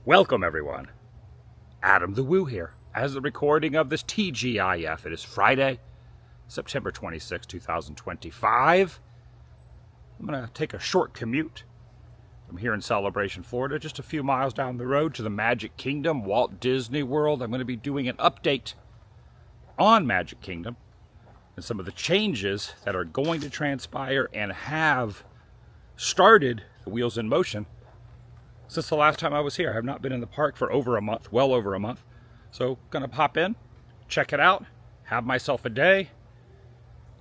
Welcome everyone. Adam the Woo here. As the recording of this TGIF, it is Friday, September 26, 2025. I'm going to take a short commute. I'm here in Celebration, Florida, just a few miles down the road to the Magic Kingdom, Walt Disney World. I'm going to be doing an update on Magic Kingdom and some of the changes that are going to transpire and have started the wheels in motion since the last time I was here. I have not been in the park for over a month, well over a month. So gonna pop in, check it out, have myself a day,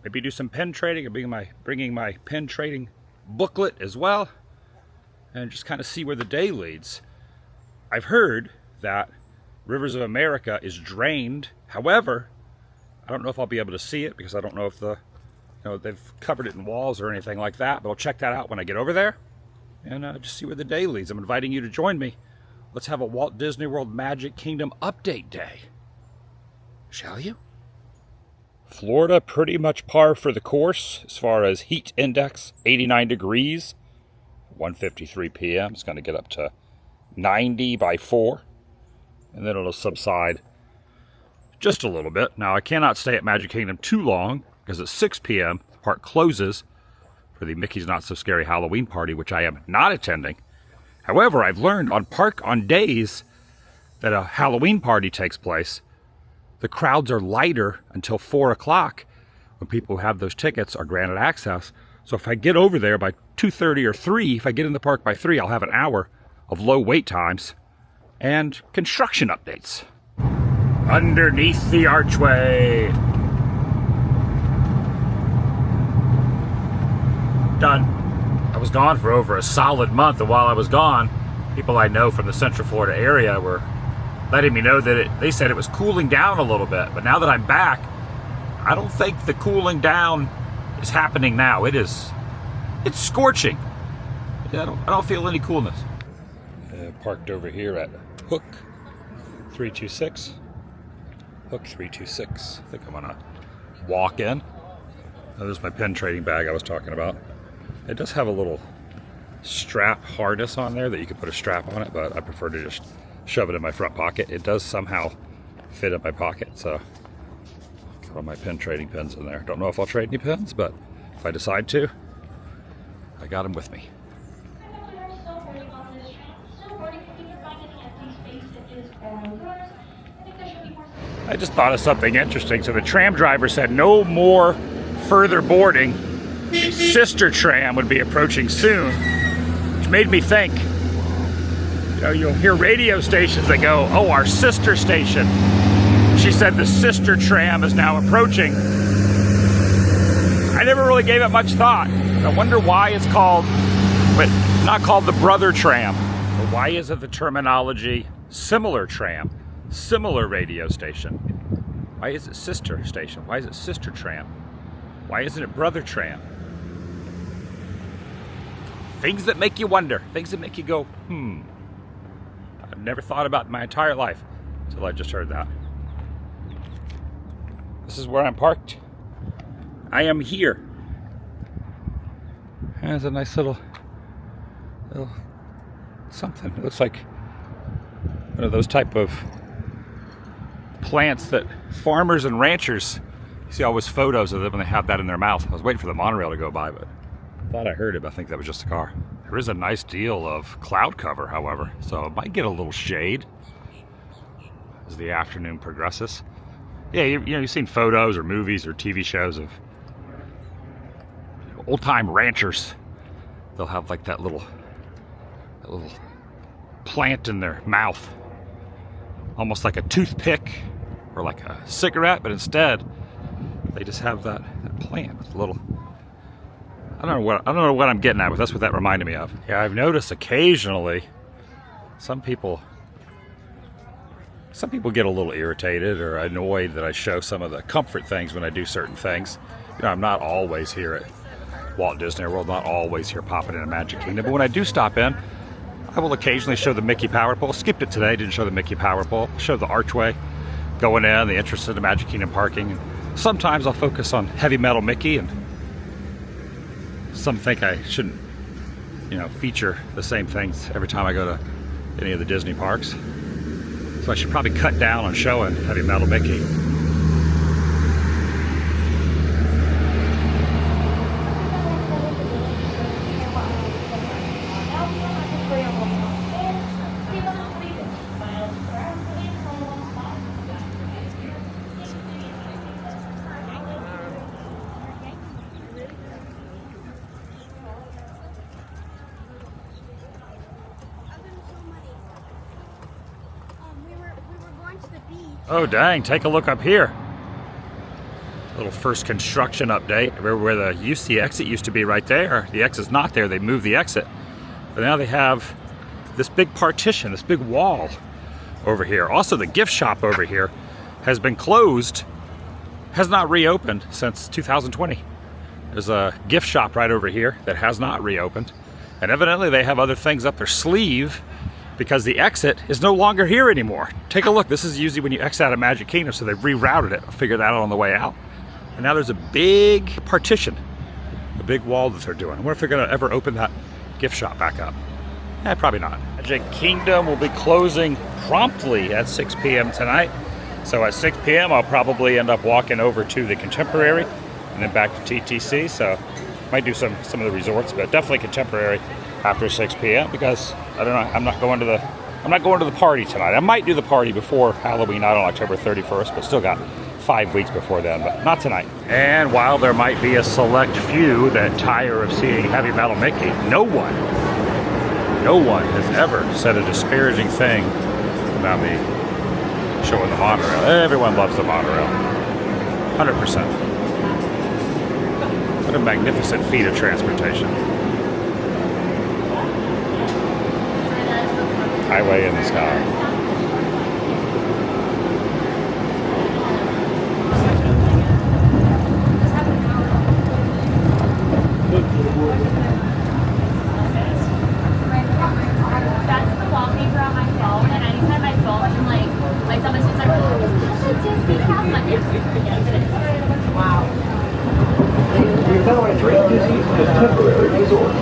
maybe do some pen trading. I'm bringing my pen trading booklet as well, and just kind of see where the day leads. I've heard that Rivers of America is drained. However, I don't know if I'll be able to see it because I don't know if they've covered it in walls or anything like that, but I'll check that out when I get over there and just see where the day leads. I'm inviting you to join me. Let's have a Walt Disney World Magic Kingdom update day. Shall you? Florida pretty much par for the course as far as heat index, 89 degrees, 1:53 p.m. It's going to get up to 90 by 4, and then it'll subside just a little bit. Now, I cannot stay at Magic Kingdom too long because at 6 p.m. the park closes for the Mickey's Not So Scary Halloween party, which I am not attending. However, I've learned on days that a Halloween party takes place, the crowds are lighter until 4 o'clock when people who have those tickets are granted access. So if I get over there by 2:30 or 3, if I get in the park by 3, I'll have an hour of low wait times and construction updates. Underneath the archway. Done. I was gone for over a solid month, and while I was gone, people I know from the Central Florida area were letting me know that they said it was cooling down a little bit. But now that I'm back, I don't think the cooling down is happening now. It's scorching. I don't feel any coolness. Parked over here at Hook 326. Hook 326. I think I'm gonna walk in. There's my pen trading bag I was talking about. It does have a little strap harness on there that you can put a strap on it, but I prefer to just shove it in my front pocket. It does somehow fit in my pocket, so got all my pen trading pens in there. Don't know if I'll trade any pens, but if I decide to, I got them with me. I just thought of something interesting. So the tram driver said no more further boarding. A sister tram would be approaching soon, which made me think, you'll hear radio stations that go, oh, our sister station. She said the sister tram is now approaching. I never really gave it much thought. I wonder why it's not called the brother tram. Or why is it the terminology similar tram, similar radio station? Why is it sister station? Why is it sister tram? Why isn't it brother tram? Things that make you wonder, things that make you go, I've never thought about in my entire life until I just heard that. This is where I'm parked. I am here. There's a nice little something. It looks like one of those type of plants that farmers and ranchers, you see always photos of them when they have that in their mouth. I was waiting for the monorail to go by, but I thought I heard it, but I think that was just a car. There is a nice deal of cloud cover, however, so it might get a little shade as the afternoon progresses. Yeah, you've seen photos or movies or TV shows of old-time ranchers. They'll have like that little plant in their mouth, almost like a toothpick or like a cigarette, but instead they just have that plant with a little. I don't know what I'm getting at, but that's what that reminded me of. Yeah, I've noticed occasionally some people get a little irritated or annoyed that I show some of the comfort things when I do certain things. I'm not always here at Walt Disney World, not always here popping in a Magic Kingdom, but when I do stop in, I will occasionally show the Mickey Power Pole. Skipped it today, didn't show the Mickey Power Pole. Show the archway going in, the entrance to the Magic Kingdom parking. Sometimes I'll focus on Heavy Metal Mickey, and some think I shouldn't, feature the same things every time I go to any of the Disney parks. So I should probably cut down on showing Heavy Metal Mickey. Oh dang, take a look up here. Little first construction update. Remember where the exit used to be right there. The exit's not there, they moved the exit. But now they have this big partition, this big wall over here. Also the gift shop over here has been closed, has not reopened since 2020. There's a gift shop right over here that has not reopened. And evidently they have other things up their sleeve because the exit is no longer here anymore. Take a look, this is usually when you exit out of Magic Kingdom, so they've rerouted it. I'll figure that out on the way out. And now there's a big partition, a big wall that they're doing. I wonder if they're gonna ever open that gift shop back up. Probably not. Magic Kingdom will be closing promptly at 6 p.m. tonight. So at 6 p.m. I'll probably end up walking over to the Contemporary and then back to TTC. So might do some of the resorts, but definitely Contemporary after 6 p.m. because I don't know, I'm not going to the party tonight. I might do the party before Halloween night on October 31st, but still got 5 weeks before then, but not tonight. And while there might be a select few that tire of seeing Heavy Metal Mickey, no one has ever said a disparaging thing about me showing the monorail. Everyone loves the monorail. 100%. What a magnificent feat of transportation. Highway in the sky. That's the wallpaper on my phone, and anytime my phone, like someone's just like, oh, is this a Disney house? I'm like, yes, it is. Wow. You're now entering Disney's Contemporary Resort.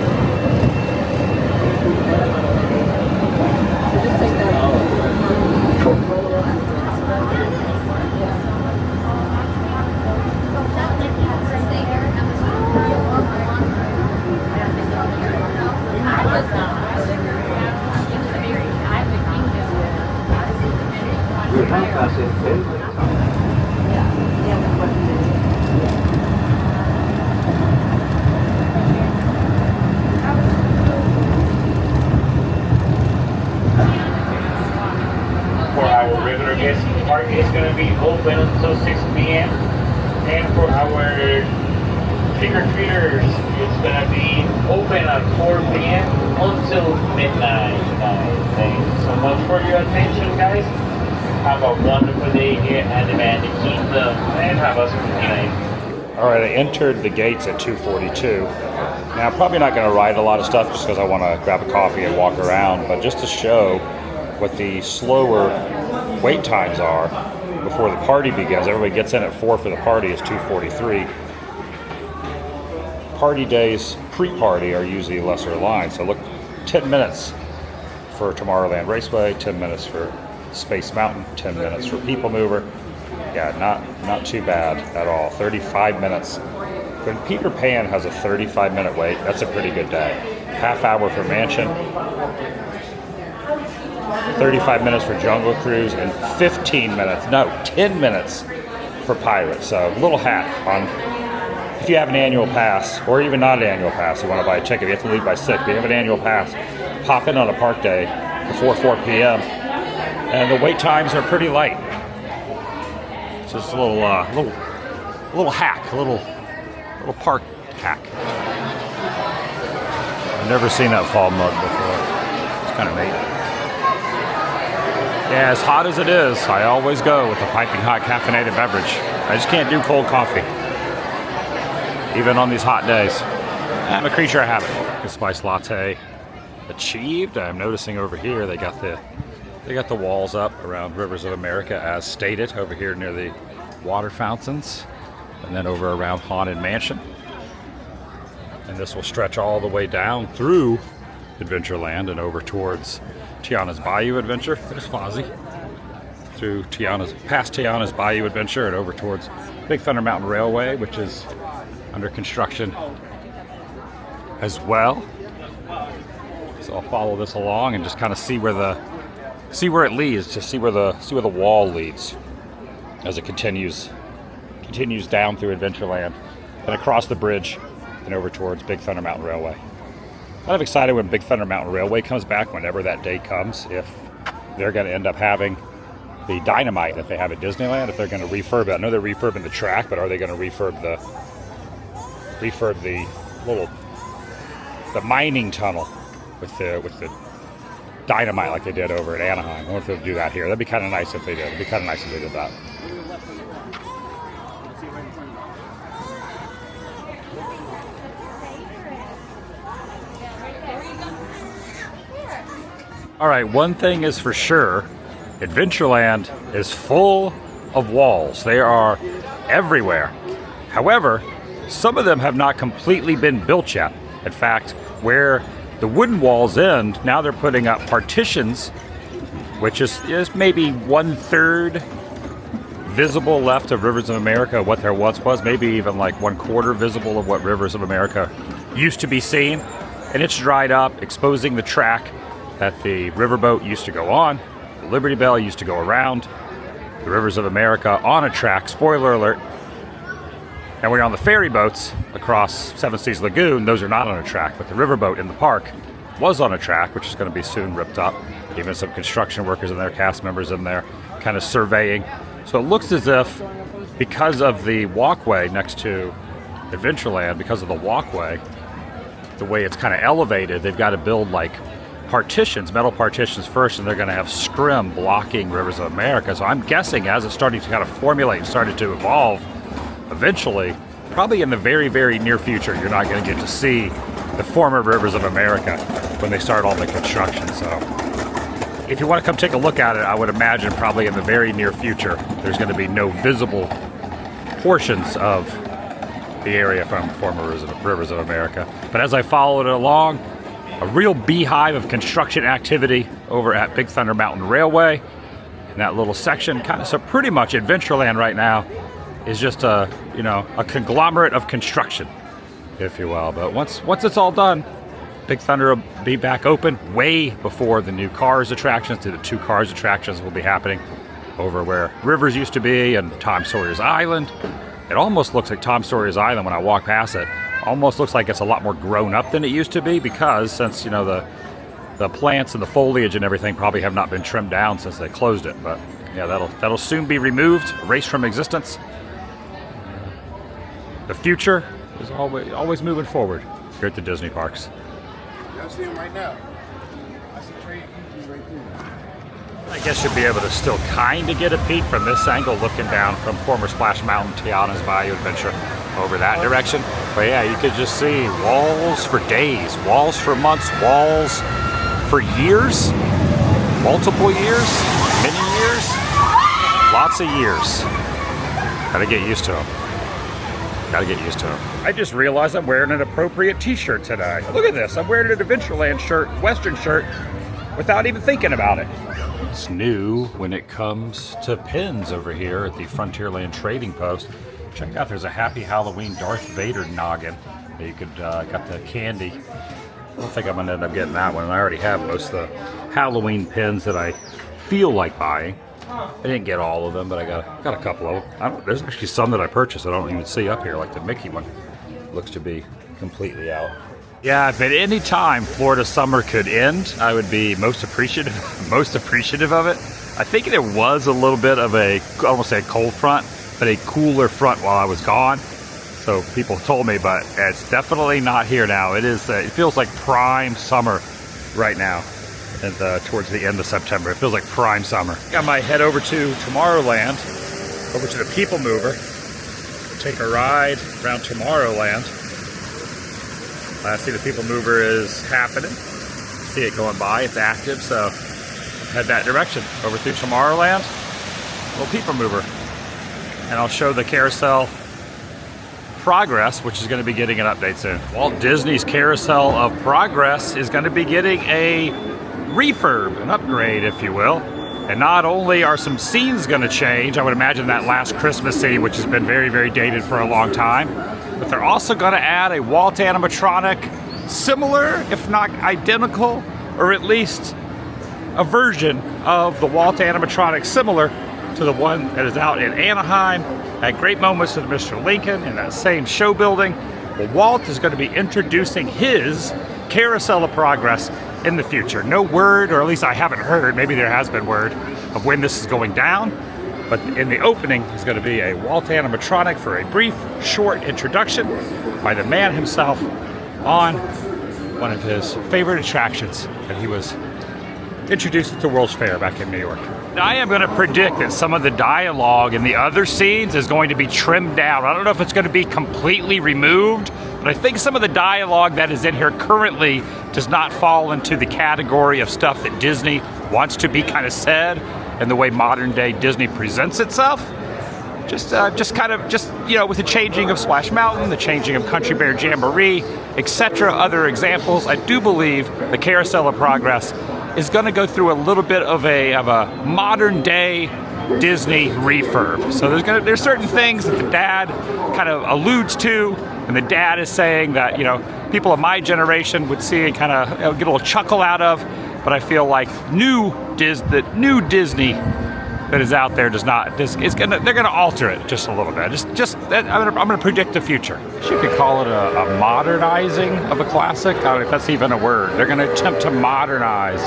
For our regular guests, the park is going to be open until 6 p.m. And for our trick-or-treaters, it's going to be open at 4 p.m. until midnight. Thank you so much for your attention, guys. Have a wonderful day here at the Magic Kingdom, and have a spooky night. All right, I entered the gates at 2:42. Now, I'm probably not going to ride a lot of stuff just because I want to grab a coffee and walk around, but just to show what the slower wait times are before the party begins. Everybody gets in at 4 for the party, is 2:43. Party days, pre-party, are usually lesser lines. So look, 10 minutes for Tomorrowland Raceway, 10 minutes for Space Mountain, 10 minutes for People Mover. Yeah, not too bad at all. 35 minutes. When Peter Pan has a 35-minute wait, that's a pretty good day. Half hour for Mansion, 35 minutes for Jungle Cruise, and 10 minutes for Pirates. So a little hack on, if you have an annual pass, or even not an annual pass, you want to buy a ticket, you have to leave by 6, but you have an annual pass, pop in on a park day before 4 p.m., and the wait times are pretty light. It's just a little hack, a little park hack. I've never seen that fall mug before. It's kind of neat. Yeah, as hot as it is, I always go with a piping hot caffeinated beverage. I just can't do cold coffee, even on these hot days. I'm a creature of habit. The spice latte achieved. I'm noticing over here they got the walls up around Rivers of America as stated over here near the water fountains, and then over around Haunted Mansion. And this will stretch all the way down through Adventureland and over towards Tiana's Bayou Adventure. There's Fozzie. Through past Tiana's Bayou Adventure and over towards Big Thunder Mountain Railway, which is under construction as well. So I'll follow this along and just kind of see where it leads, to see where the wall leads as it continues down through Adventureland and across the bridge and over towards Big Thunder Mountain Railway. Kind of excited when Big Thunder Mountain Railway comes back, whenever that day comes, if they're going to end up having the dynamite that they have at Disneyland, if they're going to refurb it. I know they're refurbing the track, but are they going to refurb the mining tunnel with the dynamite like they did over at Anaheim? I wonder if they'll do that here. That'd be kind of nice if they did. It'd be kind of nice if they did that. All right, one thing is for sure, Adventureland is full of walls. They are everywhere. However, some of them have not completely been built yet. In fact, where the wooden walls end, now they're putting up partitions, which is maybe 1/3 visible left of Rivers of America, what there once was, maybe even like 1/4 visible of what Rivers of America used to be seen. And it's dried up, exposing the track that the riverboat used to go on. The Liberty Bell used to go around. The Rivers of America on a track, spoiler alert. And when you're on the ferry boats across Seven Seas Lagoon, those are not on a track, but the riverboat in the park was on a track, which is going to be soon ripped up. Even some construction workers in there, cast members in there, kind of surveying. So it looks as if, because of the walkway next to Adventureland, because of the walkway, the way it's kind of elevated, they've got to build like partitions, metal partitions first, and they're going to have scrim blocking Rivers of America. So I'm guessing as it's starting to kind of formulate and started to evolve, eventually, probably in the very, very near future, you're not going to get to see the former Rivers of America when they start all the construction. So if you want to come take a look at it, I would imagine probably in the very near future, there's going to be no visible portions of the area from former Rivers of America. But as I followed it along, a real beehive of construction activity over at Big Thunder Mountain Railway in that little section. So pretty much Adventureland right now is just a conglomerate of construction, if you will. But once it's all done, Big Thunder will be back open way before the new Cars attractions. The 2 Cars attractions will be happening over where Rivers used to be and Tom Sawyer's Island. It almost looks like Tom Sawyer's Island when I walk past it. Almost looks like it's a lot more grown up than it used to be, because since the plants and the foliage and everything probably have not been trimmed down since they closed it. But yeah, that'll soon be removed, erased from existence. The future is always moving forward here at the Disney parks. I see him right now. I see Trey right there. I guess you'll be able to still kind of get a peek from this angle, looking down from former Splash Mountain, Tiana's Bayou Adventure over that direction. But yeah, you could just see walls for days, walls for months, walls for years, multiple years, many years, lots of years. Gotta get used to them. I just realized I'm wearing an appropriate t-shirt today. Look at this, I'm wearing an Adventureland shirt, Western shirt, without even thinking about it. It's new when it comes to pins over here at the Frontierland Trading Post. Check out, there's a Happy Halloween Darth Vader noggin that you could, got the candy. I don't think I'm gonna end up getting that one, and I already have most of the Halloween pins that I feel like buying. I didn't get all of them, but I got a couple of them. There's actually some that I purchased I don't even see up here, like the Mickey one. Looks to be completely out. Yeah, if at any time Florida summer could end, I would be most appreciative of it. I think there was a little bit of I almost say a cold front, but a cooler front while I was gone. So people told me, but it's definitely not here now. It feels like prime summer right now. And towards the end of September. It feels like prime summer. I might head over to Tomorrowland, over to the People Mover, take a ride around Tomorrowland. I see the People Mover is happening. See it going by, it's active, so head that direction, over through Tomorrowland, little People Mover. And I'll show the carousel progress, which is going to be getting an update soon. Walt Disney's Carousel of Progress is going to be getting a refurb, an upgrade, if you will. And not only are some scenes going to change, I would imagine that last Christmas scene, which has been very, very dated for a long time, but they're also going to add a Walt animatronic similar, if not identical, or at least a version of the Walt animatronic similar to the one that is out in Anaheim at Great Moments with Mr. Lincoln in that same show building. Well, Walt is going to be introducing his Carousel of Progress in the future. No word, or at least I haven't heard, maybe there has been word, of when this is going down, but in the opening is going to be a Walt animatronic for a brief, short introduction by the man himself on one of his favorite attractions that he was introduced at the World's Fair back in New York. I am going to predict that some of the dialogue in the other scenes is going to be trimmed down. I don't know if it's going to be completely removed, but I think some of the dialogue that is in here currently does not fall into the category of stuff that Disney wants to be kind of said and the way modern day Disney presents itself. Just you know, with the changing of Splash Mountain, the changing of Country Bear Jamboree, etc., other examples, I do believe the Carousel of Progress is going to go through a little bit of a modern day Disney refurb. So there's certain things that the dad kind of alludes to, and the dad is saying that, you know, people of my generation would see and kind of, you know, get a little chuckle out of. But I feel like the new Disney that is out there they're gonna alter it just a little bit. I'm gonna predict the future. You could call it a modernizing of a classic. I don't know if that's even a word. They're gonna attempt to modernize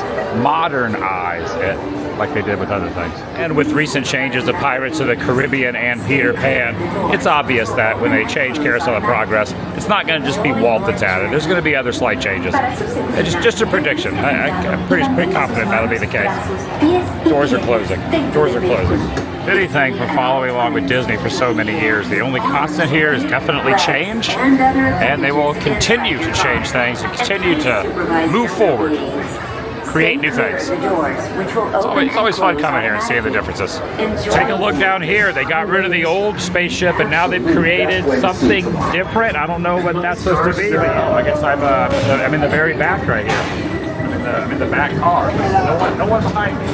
it like they did with other things. And with recent changes of Pirates of the Caribbean and Peter Pan, it's obvious that when they change Carousel of Progress, it's not gonna just be Walt that's added. There's gonna be other slight changes. It's just a prediction. I'm pretty confident that'll be the case. Doors are closing. Doors are closing. Anything for following along with Disney for so many years. The only constant here is definitely change, and they will continue to change things and continue to move forward, create new things. It's always fun coming here and seeing the differences. Take a look down here. They got rid of the old spaceship and now they've created something different. I don't know what that's supposed to be, but I guess I'm in the very back right here. I'm in the back car. No one behind me.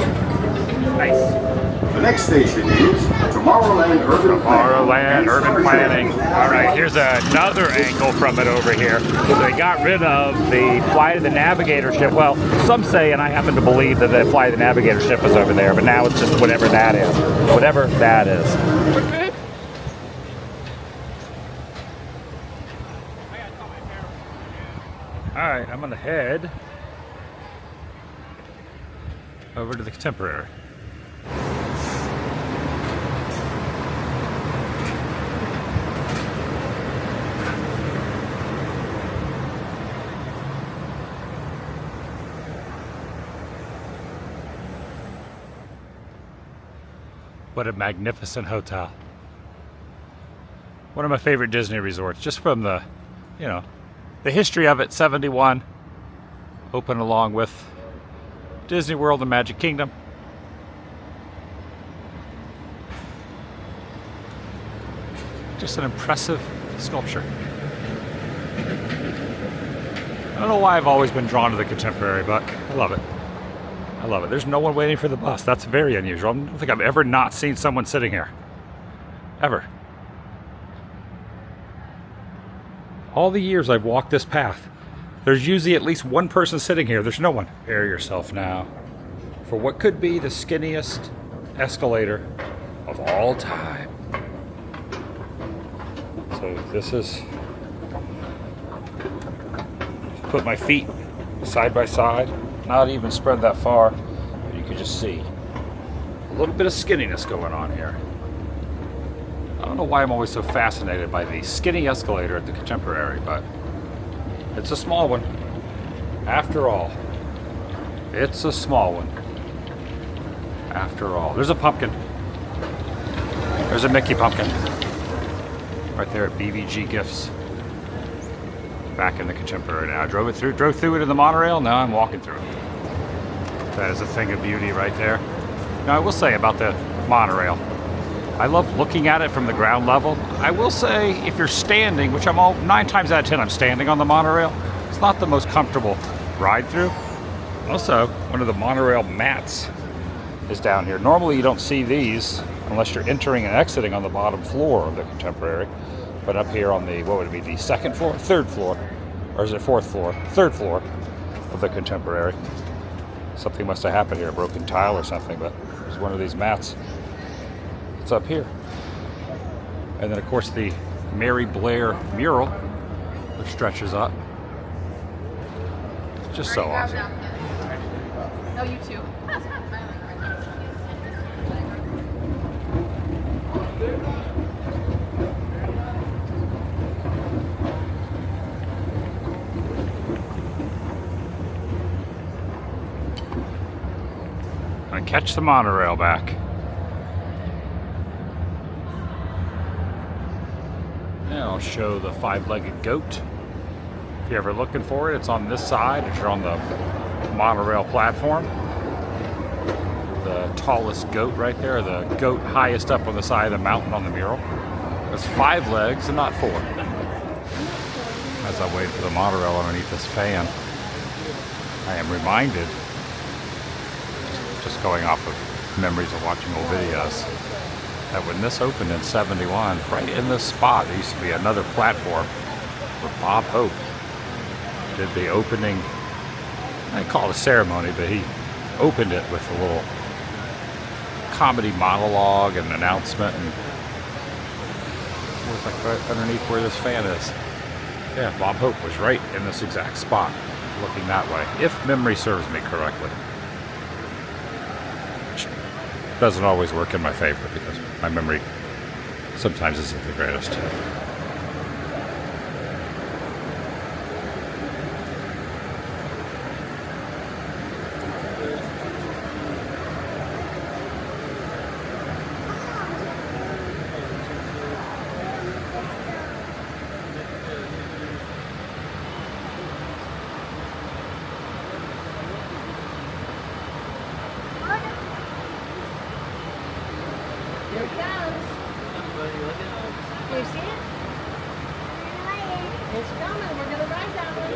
Nice. The next station is Tomorrowland Urban Planning. All right, here's another angle from it over here. They got rid of the Flight of the Navigator ship. Well, some say, and I happen to believe, that the Flight of the Navigator ship was over there, but now it's just whatever that is. Whatever that is. All right, I'm gonna head over to the Contemporary. What a magnificent hotel. One of my favorite Disney resorts, just from the, you know, the history of it. 71, open along with Disney World and Magic Kingdom. Just an impressive sculpture. I don't know why I've always been drawn to the Contemporary, but I love it. I love it. There's no one waiting for the bus. That's very unusual. I don't think I've ever not seen someone sitting here. Ever. All the years I've walked this path, there's usually at least one person sitting here. There's no one. Prepare yourself now for what could be the skinniest escalator of all time. So this is... Put my feet side by side. Not even spread that far, but you can just see a little bit of skinniness going on here. I don't know why I'm always so fascinated by the skinny escalator at the Contemporary, but it's a small one. After all, it's a small one. After all, there's a pumpkin. There's a Mickey pumpkin right there at BVG Gifts. Back in the Contemporary now. I drove through it in the monorail. Now I'm walking through it. That is a thing of beauty right there. Now I will say about the monorail, I love looking at it from the ground level. I will say if you're standing, which 9 times out of 10 I'm standing on the monorail, it's not the most comfortable ride through. Also, one of the monorail mats is down here. Normally you don't see these unless you're entering and exiting on the bottom floor of the Contemporary. But up here on the, what would it be, the second floor? Third floor? Or is it fourth floor? Third floor of the Contemporary. Something must have happened here, a broken tile or something, but there's one of these mats. It's up here. And then of course the Mary Blair mural, which stretches up. It's just so awesome. Oh, you too. And catch the monorail back. Now I'll show the five-legged goat. If you're ever looking for it, it's on this side as you're on the monorail platform. The tallest goat right there, the goat highest up on the side of the mountain on the mural. There's 5 legs and not 4. As I wait for the monorail underneath this fan, I am reminded, just going off of memories of watching old videos, that when this opened in '71, right in this spot, there used to be another platform where Bob Hope did the opening, I call it a ceremony, but he opened it with a little comedy monologue and announcement, and it was like right underneath where this fan is. Yeah, Bob Hope was right in this exact spot, looking that way, if memory serves me correctly. Which doesn't always work in my favor because my memory sometimes isn't the greatest. Here it comes. Do you see it? It's coming. We're going to ride that one.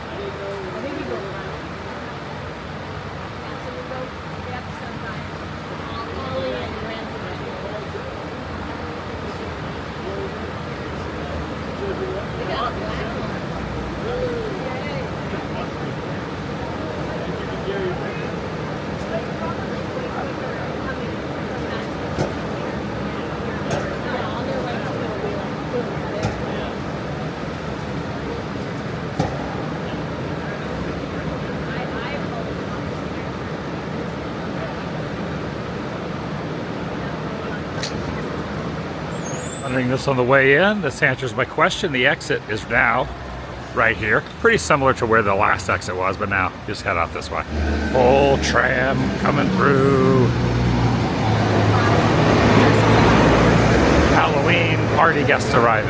I think you go around. Yeah, so we'll go back sometime. Ollie and Randy. We got a black one. Wondering this on the way in, this answers my question. The exit is now right here. Pretty similar to where the last exit was, but now just head out this way. Full tram coming through. Halloween party guests arriving.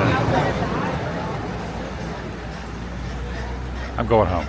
I'm going home.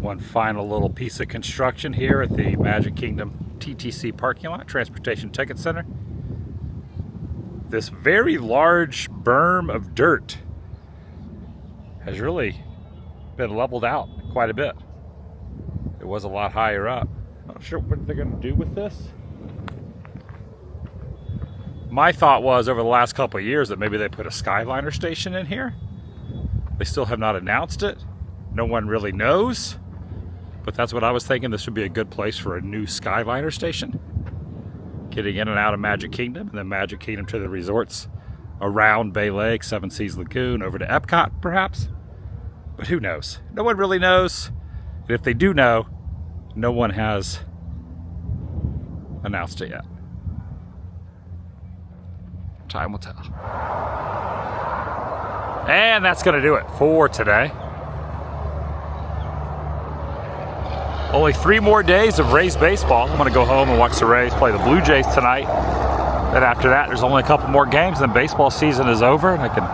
One final little piece of construction here at the Magic Kingdom TTC parking lot, Transportation Ticket Center. This very large berm of dirt has really been leveled out quite a bit. It was a lot higher up. Not sure what they're going to do with this. My thought was over the last couple of years that maybe they put a Skyliner station in here. They still have not announced it. No one really knows. But that's what I was thinking. This would be a good place for a new Skyliner station. Getting in and out of Magic Kingdom, and then Magic Kingdom to the resorts around Bay Lake, Seven Seas Lagoon, over to Epcot, perhaps. But who knows? No one really knows. And if they do know, no one has announced it yet. Time will tell. And that's going to do it for today. Only 3 more days of Rays baseball. I'm going to go home and watch the Rays play the Blue Jays tonight. Then after that, there's only a couple more games, and then baseball season is over, and I can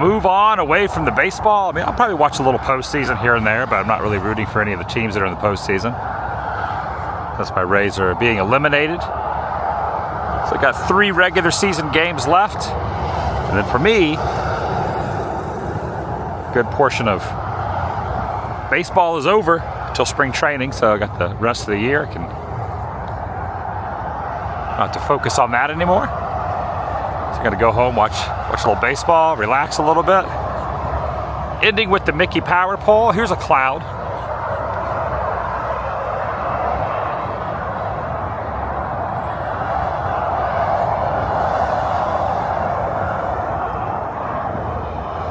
move on away from the baseball. I mean, I'll probably watch a little postseason here and there, but I'm not really rooting for any of the teams that are in the postseason. Since my Rays are being eliminated. So I got 3 regular season games left. And then for me, a good portion of baseball is over until spring training, so I got the rest of the year. I can not have to focus on that anymore. So I'm gonna go home, watch a little baseball, relax a little bit. Ending with the Mickey Power Pole. Here's a cloud.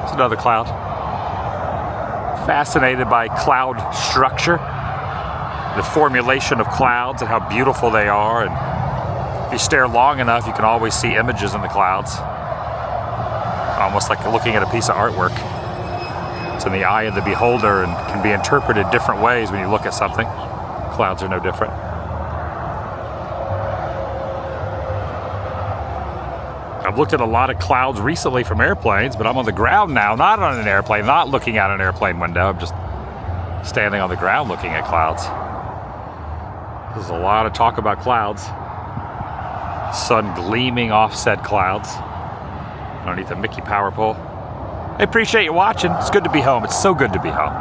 It's another cloud. Fascinated by cloud structure, the formulation of clouds and how beautiful they are. And if you stare long enough, you can always see images in the clouds. Almost like looking at a piece of artwork. It's in the eye of the beholder and can be interpreted different ways when you look at something. Clouds are no different. I've looked at a lot of clouds recently from airplanes, but I'm on the ground now, not on an airplane, not looking out an airplane window. I'm just standing on the ground looking at clouds. There's a lot of talk about clouds. Sun gleaming off said clouds underneath the Mickey Power Pole. I appreciate you watching. It's good to be home. It's so good to be home.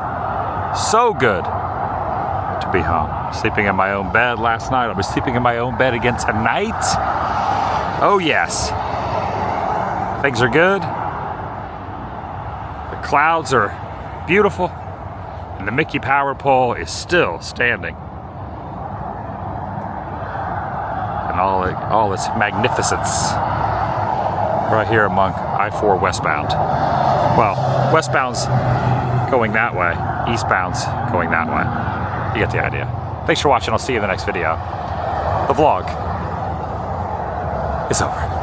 So good to be home. Sleeping in my own bed last night. I'll be sleeping in my own bed again tonight. Oh yes. Things are good. The clouds are beautiful. And the Mickey Power Pole is still standing. And all its magnificence. Right here among I-4 westbound. Well, westbound's going that way. Eastbound's going that way. You get the idea. Thanks for watching. I'll see you in the next video. The vlog is over.